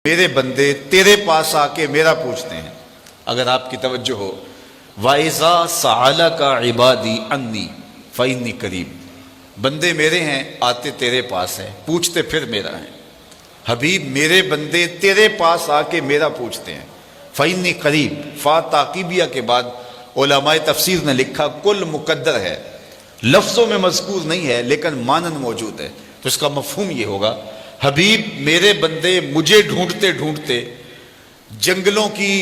میرے بندے تیرے پاس آ کے میرا پوچھتے ہیں. اگر آپ کی توجہ ہو، وَإِذَا سَأَلَكَ عِبَادِي عَنِّي فَإِنِّي قَرِيبٌ، بندے میرے ہیں آتے تیرے پاس ہیں، پوچھتے پھر میرا ہیں. حبیب میرے بندے تیرے پاس آ کے میرا پوچھتے ہیں. فَإِنِّي قَرِيب، فا تعقیبیہ کے بعد علماء تفسیر نے لکھا کل مقدر ہے، لفظوں میں مذکور نہیں ہے لیکن مانن موجود ہے. تو اس کا مفہوم یہ ہوگا، حبیب میرے بندے مجھے ڈھونڈتے ڈھونڈتے جنگلوں کی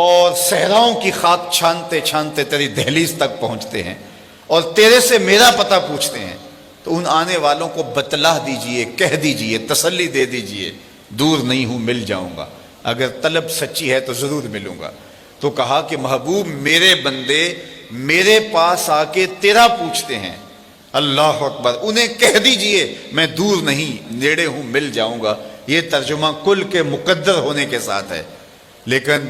اور صحراؤں کی خاک چھانتے چھانتے تیری دہلیز تک پہنچتے ہیں اور تیرے سے میرا پتہ پوچھتے ہیں. تو ان آنے والوں کو بتلا دیجئے، کہہ دیجئے، تسلی دے دیجئے، دور نہیں ہوں، مل جاؤں گا، اگر طلب سچی ہے تو ضرور ملوں گا. تو کہا کہ محبوب میرے بندے میرے پاس آ کے تیرا پوچھتے ہیں. اللہ اکبر، انہیں کہہ دیجئے میں دور نہیں، نیڑے ہوں، مل جاؤں گا. یہ ترجمہ کل کے مقدر ہونے کے ساتھ ہے. لیکن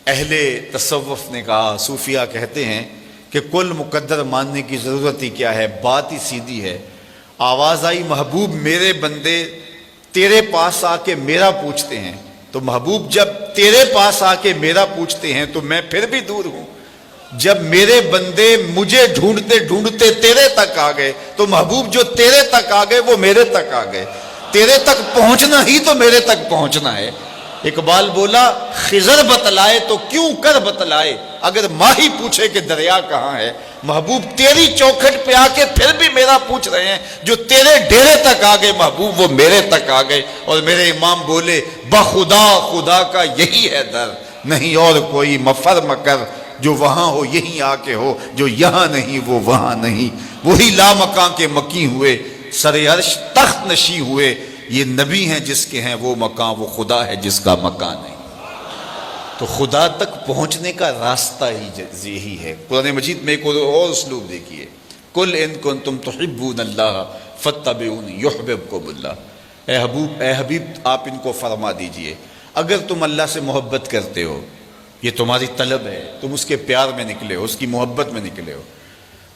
اہل تصوف نے کہا، صوفیہ کہتے ہیں کہ کل مقدر ماننے کی ضرورت ہی کیا ہے، بات ہی سیدھی ہے. آواز آئی محبوب میرے بندے تیرے پاس آ کے میرا پوچھتے ہیں. تو محبوب جب تیرے پاس آ کے میرا پوچھتے ہیں تو میں پھر بھی دور ہوں. جب میرے بندے مجھے ڈھونڈتے ڈھونڈتے تیرے تک آ گئے تو محبوب جو تیرے تک آ گئے وہ میرے تک آ گئے. تیرے تک پہنچنا ہی تو میرے تک پہنچنا ہے. اقبال بولا خضر بتلائے تو کیوں کر بتلائے، اگر ماہی پوچھے کہ دریا کہاں ہے. محبوب تیری چوکھٹ پہ آ کے پھر بھی میرا پوچھ رہے ہیں. جو تیرے ڈیرے تک آ گئے محبوب وہ میرے تک آ گئے. اور میرے امام بولے بخدا خدا کا یہی ہے در، نہیں اور کوئی مفر مکر، جو وہاں ہو یہیں آ کے ہو، جو یہاں نہیں وہ وہاں نہیں. وہی لامکاں کے مکی ہوئے، سر عرش تخت نشی ہوئے. یہ نبی ہیں جس کے ہیں وہ مکان، وہ خدا ہے جس کا مکان نہیں. تو خدا تک پہنچنے کا راستہ ہی یہی ہے. قرآن مجید میں ایک اور اسلوب دیکھیے، قل ان کنتم تحبون اللہ فاتبعونی یحببکم اللہ. اے حبیب آپ ان کو فرما دیجئے اگر تم اللہ سے محبت کرتے ہو، یہ تمہاری طلب ہے، تم اس کے پیار میں نکلے ہو، اس کی محبت میں نکلے ہو،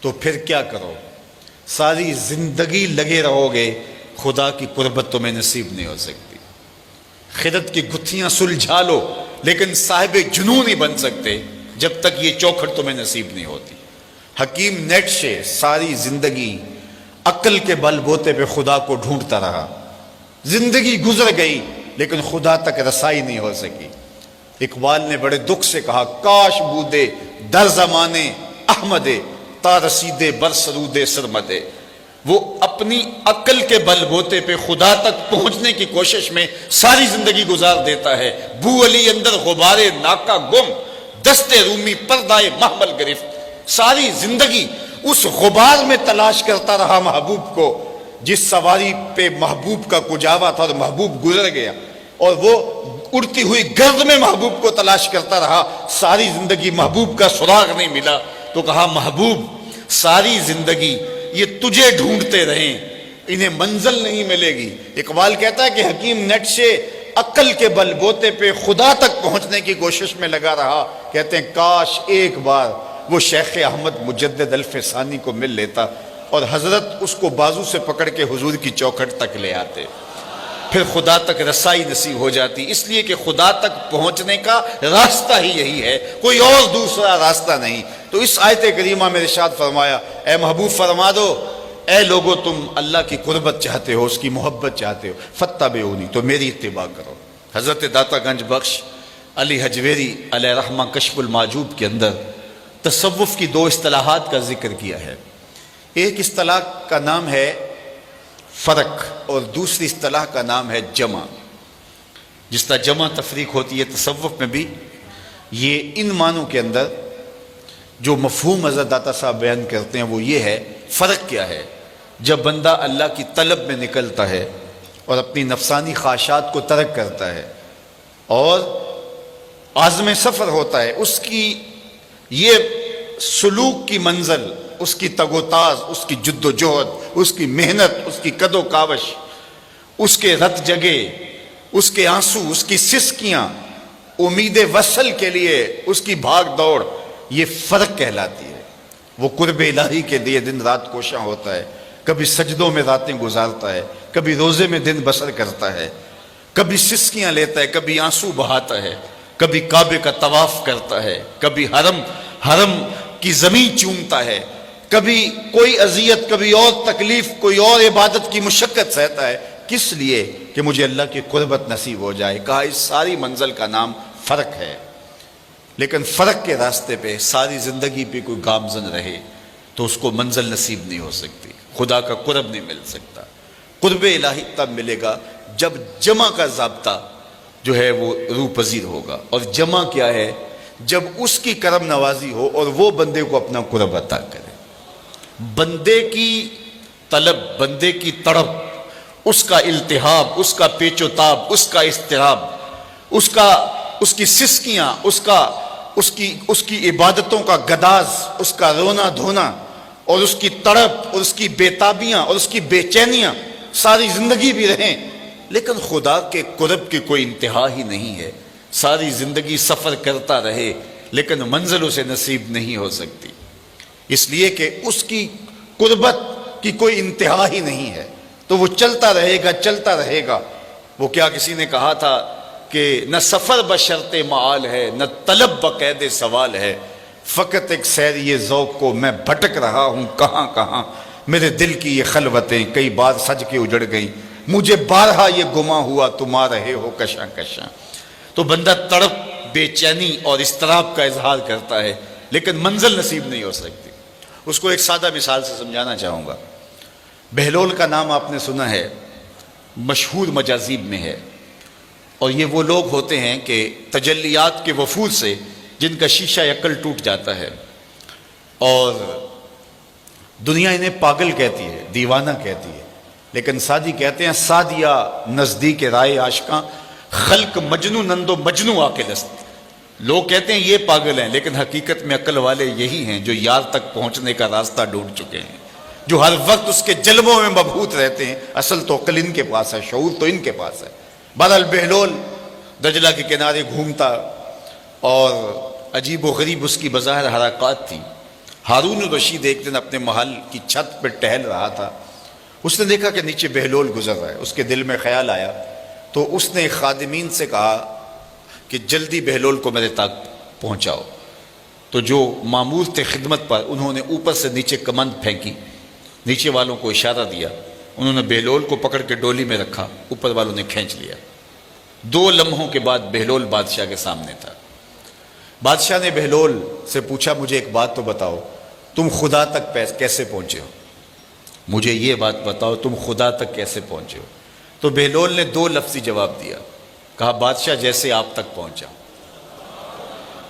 تو پھر کیا کرو؟ ساری زندگی لگے رہو گے، خدا کی قربت تمہیں نصیب نہیں ہو سکتی. خدت کی گتھیاں سلجھا لو لیکن صاحب جنون نہیں بن سکتے جب تک یہ چوکھٹ تمہیں نصیب نہیں ہوتی. حکیم نیٹشے ساری زندگی عقل کے بل بوتے پہ خدا کو ڈھونڈتا رہا. زندگی گزر گئی لیکن خدا تک رسائی نہیں ہو سکی. اقبال نے بڑے دکھ سے کہا کاش بودے در زمانے احمدے تا رسیدے بر سرودے سرمدے. وہ اپنی عقل کے بل بوتے پہ خدا تک پہنچنے کی کوشش میں ساری زندگی گزار دیتا ہے. بو علی اندر غبارے ناکا گم، دستے رومی پردائے محمل گرفت. ساری زندگی اس غبار میں تلاش کرتا رہا محبوب کو، جس سواری پہ محبوب کا کجاوا تھا اور محبوب گزر گیا، اور وہ اڑتی ہوئی گرد میں محبوب کو تلاش کرتا رہا. ساری زندگی محبوب کا سراغ نہیں ملا. تو کہا محبوب ساری زندگی یہ تجھے ڈھونڈتے رہیں، انہیں منزل نہیں ملے گی. اقبال کہتا ہے کہ حکیم نیٹشے عقل کے بل بوتے پہ خدا تک پہنچنے کی کوشش میں لگا رہا. کہتے ہیں کاش ایک بار وہ شیخ احمد مجدد الف ثانی کو مل لیتا اور حضرت اس کو بازو سے پکڑ کے حضور کی چوکھٹ تک لے آتے، پھر خدا تک رسائی نصیب ہو جاتی. اس لیے کہ خدا تک پہنچنے کا راستہ ہی یہی ہے، کوئی اور دوسرا راستہ نہیں. تو اس آیت کریمہ میں ارشاد فرمایا اے محبوب فرما دو اے لوگو تم اللہ کی قربت چاہتے ہو، اس کی محبت چاہتے ہو، فاتبعونی تو میری اتباع کرو. حضرت داتا گنج بخش علی حجویری علیہ رحمہ کشف المعجوب کے اندر تصوف کی دو اصطلاحات کا ذکر کیا ہے. ایک اصطلاح کا نام ہے فرق اور دوسری اصطلاح کا نام ہے جمع. جس طرح جمع تفریق ہوتی ہے تصوف میں بھی یہ ان معنوں کے اندر جو مفہوم حضرت داتا صاحب بیان کرتے ہیں وہ یہ ہے. فرق کیا ہے؟ جب بندہ اللہ کی طلب میں نکلتا ہے اور اپنی نفسانی خواہشات کو ترک کرتا ہے اور عزم سفر ہوتا ہے، اس کی یہ سلوک کی منزل، اس کی تگ و تاز، اس کی جد و جہد، اس کی محنت، اس کی کد و کاوش، اس کے رت جگے، اس کے آنسو، اس کی سسکیاں، امید وصل کے لیے اس کی بھاگ دوڑ، یہ فرق کہلاتی ہے. وہ قرب الہی کے لیے دن رات کوشاں ہوتا ہے، کبھی سجدوں میں راتیں گزارتا ہے، کبھی روزے میں دن بسر کرتا ہے، کبھی سسکیاں لیتا ہے، کبھی آنسو بہاتا ہے، کبھی کعبے کا طواف کرتا ہے، کبھی حرم کی زمین چومتا ہے، کبھی کوئی اذیت، کبھی اور تکلیف، کوئی اور عبادت کی مشقت سہتا ہے، کس لیے؟ کہ مجھے اللہ کی قربت نصیب ہو جائے۔ کہا اس ساری منزل کا نام فرق ہے، لیکن فرق کے راستے پہ ساری زندگی پہ کوئی گامزن رہے تو اس کو منزل نصیب نہیں ہو سکتی، خدا کا قرب نہیں مل سکتا۔ قرب الہی تب ملے گا جب جمع کا ضابطہ جو ہے وہ روح پذیر ہوگا۔ اور جمع کیا ہے؟ جب اس کی کرم نوازی ہو اور وہ بندے کو اپنا قرب عطا کرے۔ بندے کی طلب، بندے کی تڑپ، اس کا التہاب، اس کا پیچ و تاب، اس کا اضطراب، اس کی سسکیاں، اس کی عبادتوں کا گداز، اس کا رونا دھونا، اور اس کی تڑپ اور اس کی بےتابیاں اور اس کی بے چینیاں ساری زندگی بھی رہیں، لیکن خدا کے قرب کی کوئی انتہا ہی نہیں ہے۔ ساری زندگی سفر کرتا رہے لیکن منزل اسے نصیب نہیں ہو سکتی، اس لیے کہ اس کی قربت کی کوئی انتہا ہی نہیں ہے، تو وہ چلتا رہے گا۔ وہ کیا کسی نے کہا تھا کہ نہ سفر بشرط معال ہے، نہ طلب بقید سوال ہے، فقط ایک سیری ذوق کو میں بھٹک رہا ہوں کہاں کہاں، میرے دل کی یہ خلوتیں کئی بار سج کے اجڑ گئیں، مجھے بارہا یہ گما ہوا تم آ رہے ہو کشاں کشاں۔ تو بندہ تڑپ، بے چینی اور اضطراب کا اظہار کرتا ہے لیکن منزل نصیب نہیں ہو سکتی۔ اس کو ایک سادہ مثال سے سمجھانا چاہوں گا۔ بہلول کا نام آپ نے سنا ہے، مشہور مجاذیب میں ہے، اور یہ وہ لوگ ہوتے ہیں کہ تجلیات کے وفور سے جن کا شیشہ عقل ٹوٹ جاتا ہے، اور دنیا انہیں پاگل کہتی ہے، دیوانہ کہتی ہے، لیکن سادی کہتے ہیں سادیا نزدیک رائے عاشقاں، خلق مجنو نندو مجنو عاقل است۔ لوگ کہتے ہیں یہ پاگل ہیں، لیکن حقیقت میں عقل والے یہی ہیں جو یار تک پہنچنے کا راستہ ڈھونڈ چکے ہیں، جو ہر وقت اس کے جلووں میں مبہوت رہتے ہیں۔ اصل تو عقل ان کے پاس ہے، شعور تو ان کے پاس ہے۔ بہرحال بہلول دجلہ کے کنارے گھومتا، اور عجیب و غریب اس کی بظاہر حرکات تھی۔ ہارون الرشید ایک دن اپنے محل کی چھت پہ ٹہل رہا تھا، اس نے دیکھا کہ نیچے بہلول گزر رہا ہے، اس کے دل میں خیال آیا، تو اس نے خادمین سے کہا کہ جلدی بہلول کو میرے تک پہنچاؤ۔ تو جو مامور تھے خدمت پر، انہوں نے اوپر سے نیچے کمند پھینکی، نیچے والوں کو اشارہ دیا، انہوں نے بہلول کو پکڑ کے ڈولی میں رکھا، اوپر والوں نے کھینچ لیا۔ 2 لمحوں کے بعد بہلول بادشاہ کے سامنے تھا۔ بادشاہ نے بہلول سے پوچھا مجھے ایک بات تو بتاؤ، تم خدا تک کیسے پہنچے ہو؟ مجھے یہ بات بتاؤ تم خدا تک کیسے پہنچے ہو؟ تو بہلول نے 2 لفظی جواب دیا، کہا بادشاہ جیسے آپ تک پہنچا۔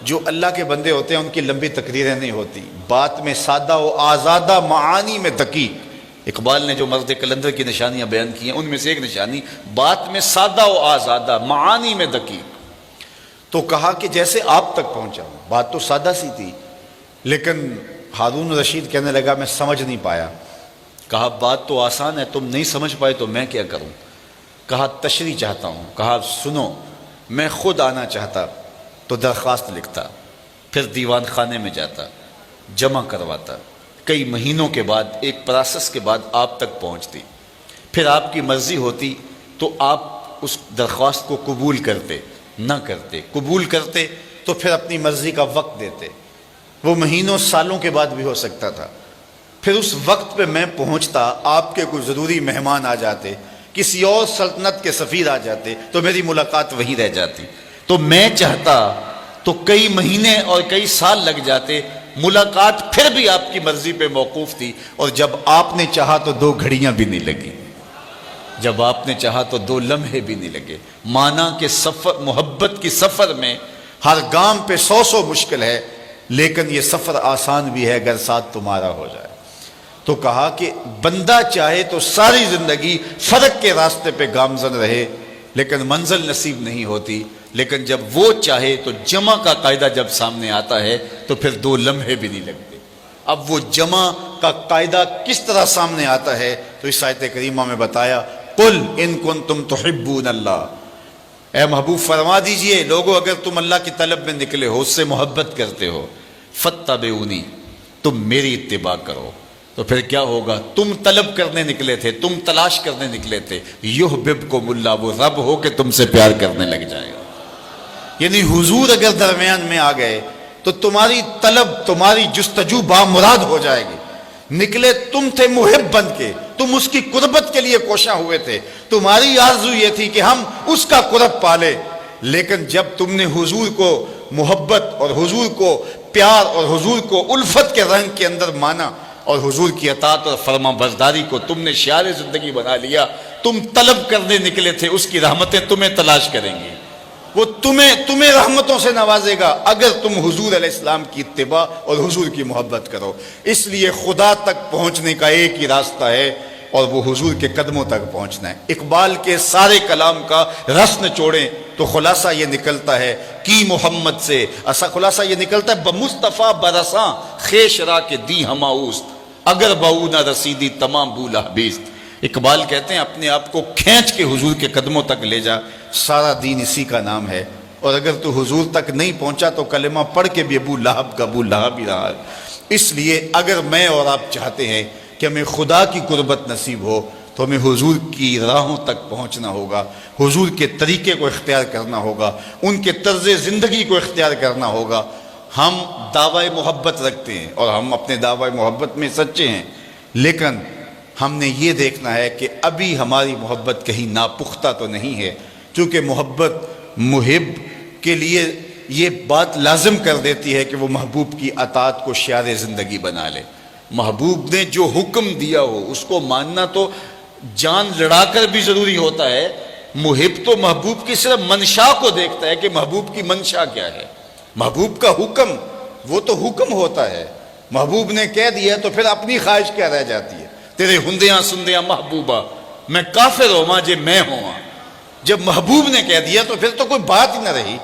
جو اللہ کے بندے ہوتے ہیں ان کی لمبی تقریریں نہیں ہوتی، بات میں سادہ و آزادہ، معانی میں دقیق۔ اقبال نے جو مرد کلندر کی نشانیاں بیان کی ہیں ان میں سے ایک نشانی بات میں سادہ و آزادہ، معانی میں دقیق۔ تو کہا کہ جیسے آپ تک پہنچا ہوں۔ بات تو سادہ سی تھی، لیکن ہارون رشید کہنے لگا میں سمجھ نہیں پایا۔ کہا بات تو آسان ہے، تم نہیں سمجھ پائے تو میں کیا کروں؟ کہا تشریح چاہتا ہوں۔ کہا سنو، میں خود آنا چاہتا تو درخواست لکھتا، پھر دیوان خانے میں جاتا، جمع کرواتا، کئی مہینوں کے بعد ایک پروسیس کے بعد آپ تک پہنچتی، پھر آپ کی مرضی ہوتی تو آپ اس درخواست کو قبول کرتے، نہ کرتے، قبول کرتے تو پھر اپنی مرضی کا وقت دیتے۔ وہ مہینوں سالوں کے بعد بھی ہو سکتا تھا۔ پھر اس وقت پہ میں پہنچتا، آپ کے کوئی ضروری مہمان آ جاتے، کسی اور سلطنت کے سفیر آ جاتے، تو میری ملاقات وہیں رہ جاتی۔ تو میں چاہتا تو کئی مہینے اور کئی سال لگ جاتے، ملاقات پھر بھی آپ کی مرضی پہ موقوف تھی، اور جب آپ نے چاہا تو 2 گھڑیاں بھی نہیں لگی، جب آپ نے چاہا تو 2 لمحے بھی نہیں لگے۔ مانا کہ سفر، محبت کی سفر میں ہر گام پہ 100 مشکل ہے، لیکن یہ سفر آسان بھی ہے اگر ساتھ تمہارا ہو جائے۔ تو کہا کہ بندہ چاہے تو ساری زندگی فرق کے راستے پہ گامزن رہے لیکن منزل نصیب نہیں ہوتی، لیکن جب وہ چاہے تو جمع کا قاعدہ جب سامنے آتا ہے تو پھر 2 لمحے بھی نہیں لگتے۔ اب وہ جمع کا قاعدہ کس طرح سامنے آتا ہے تو اس آیت کریمہ میں بتایا، قل ان کنتم تحبون اللہ، اے محبوب فرما دیجئے لوگو اگر تم اللہ کی طلب میں نکلے ہو، اس سے محبت کرتے ہو، فتبعونی، تم میری اتباع کرو، تو پھر کیا ہوگا؟ تم طلب کرنے نکلے تھے، تم تلاش کرنے نکلے تھے، یحببکم اللہ، وہ رب ہو کہ تم سے پیار کرنے لگ جائے گا۔ یعنی حضور اگر درمیان میں آ گئے تو تمہاری طلب، تمہاری جستجو بامراد ہو جائے گی۔ نکلے تم تھے محب بن کے، تم اس کی قربت کے لیے کوشاں ہوئے تھے، تمہاری آرزو یہ تھی کہ ہم اس کا قرب پالے، لیکن جب تم نے حضور کو محبت اور حضور کو پیار اور حضور کو الفت کے رنگ کے اندر مانا اور حضور کی اطاعت اور فرما برداری کو تم نے شعار زندگی بنا لیا، تم طلب کرنے نکلے تھے، اس کی رحمتیں تمہیں تلاش کریں گی، وہ تمہیں رحمتوں سے نوازے گا اگر تم حضور علیہ السلام کی اتباع اور حضور کی محبت کرو۔ اس لیے خدا تک پہنچنے کا ایک ہی راستہ ہے اور وہ حضور کے قدموں تک پہنچنا ہے۔ اقبال کے سارے کلام کا رس نچوڑیں تو خلاصہ یہ نکلتا ہے کی محمد سے، خلاصہ یہ نکلتا ہے بمصطفیٰ برساں خیش را کے دی ہماؤست، اگر بہو نہ رسیدی تمام بولا بیست۔ اقبال کہتے ہیں اپنے آپ کو کھینچ کے حضور کے قدموں تک لے جا، سارا دین اسی کا نام ہے، اور اگر تو حضور تک نہیں پہنچا تو کلمہ پڑھ کے بھی ابو لہب کا ابو لہب ہی رہا۔ اس لیے اگر میں اور آپ چاہتے ہیں کہ ہمیں خدا کی قربت نصیب ہو تو ہمیں حضور کی راہوں تک پہنچنا ہوگا، حضور کے طریقے کو اختیار کرنا ہوگا، ان کے طرز زندگی کو اختیار کرنا ہوگا۔ ہم دعوی محبت رکھتے ہیں اور ہم اپنے دعوی محبت میں سچے ہیں، لیکن ہم نے یہ دیکھنا ہے کہ ابھی ہماری محبت کہیں ناپختہ تو نہیں ہے، چونکہ محبت محب کے لیے یہ بات لازم کر دیتی ہے کہ وہ محبوب کی اطاعت کو شعار زندگی بنا لے۔ محبوب نے جو حکم دیا ہو اس کو ماننا تو جان لڑا کر بھی ضروری ہوتا ہے۔ محب تو محبوب کی صرف منشا کو دیکھتا ہے کہ محبوب کی منشا کیا ہے، محبوب کا حکم وہ تو حکم ہوتا ہے، محبوب نے کہہ دیا تو پھر اپنی خواہش کیا رہ جاتی ہے؟ تیرے ہندیاں سندیاں محبوبہ میں کافر ہوا جے میں ہوا۔ جب محبوب نے کہہ دیا تو پھر تو کوئی بات ہی نہ رہی۔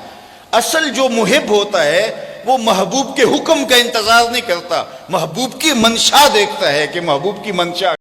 اصل جو محب ہوتا ہے وہ محبوب کے حکم کا انتظار نہیں کرتا، محبوب کی منشا دیکھتا ہے کہ محبوب کی منشا